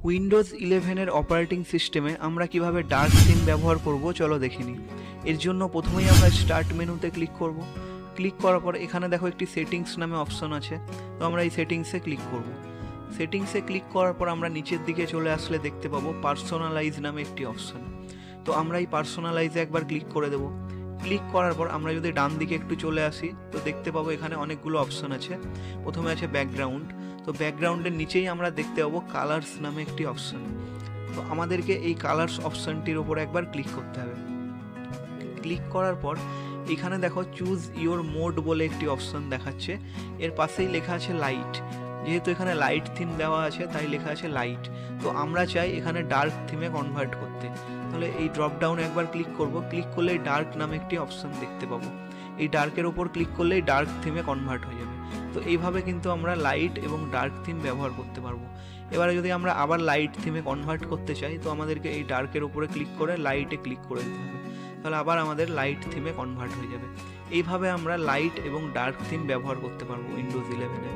Windows 11-এর operating সিস্টেমে আমরা কিভাবে ডার্ক থিম ব্যবহার করব চলো দেখে নিই। এর জন্য প্রথমেই আমরা স্টার্ট মেনুতে ক্লিক করব। ক্লিক করার পর এখানে দেখো একটি সেটিংস নামে অপশন আছে, তো আমরা এই সেটিংসে ক্লিক করব। সেটিংসে ক্লিক করার পর আমরা নিচের দিকে চলে আসলে দেখতে পাবো পার্সোনালাইজ নামে একটি অপশন। তো আমরা এই পার্সোনালাইজে একবার ক্লিক করে দেবো। ক্লিক করার পর আমরা যদি ডান দিকে একটু চলে আসি তো দেখতে পাবো এখানে অনেকগুলো অপশন আছে। প্রথমে আছে ব্যাকগ্রাউন্ড, তো ব্যাকগ্রাউন্ডের নিচেই আমরা দেখতে পাবো কালার্স নামে একটি অপশন। তো আমাদেরকে এই কালার্স অপশনটির উপর একবার ক্লিক করতে হবে। ক্লিক করার পর এখানে দেখো চুজ ইওর মোড বলে একটি অপশন দেখাচ্ছে, এর পাশেই লেখা আছে লাইট। যেহেতু এখানে লাইট থিম দেওয়া আছে তাই লেখা আছে লাইট। তো আমরা চাই এখানে ডার্ক থিমে কনভার্ট করতে, তাহলে এই ড্রপ ডাউনে একবার ক্লিক করব। ক্লিক করলেই ডার্ক নামে একটি অপশন দেখতে পাবো। এই ডার্কের ওপর ক্লিক করলেই ডার্ক থিমে কনভার্ট হয়ে যাবে। তো এইভাবে কিন্তু আমরা লাইট এবং ডার্ক থিম ব্যবহার করতে পারবো। এবারে যদি আমরা আবার লাইট থিমে কনভার্ট করতে চাই তো আমাদেরকে এই ডার্কের উপরে ক্লিক করে লাইটে ক্লিক করে দিতে হবে, তাহলে আবার আমাদের লাইট থিমে কনভার্ট হয়ে যাবে। এইভাবে আমরা লাইট এবং ডার্ক থিম ব্যবহার করতে পারবো উইন্ডোজ 11-এ।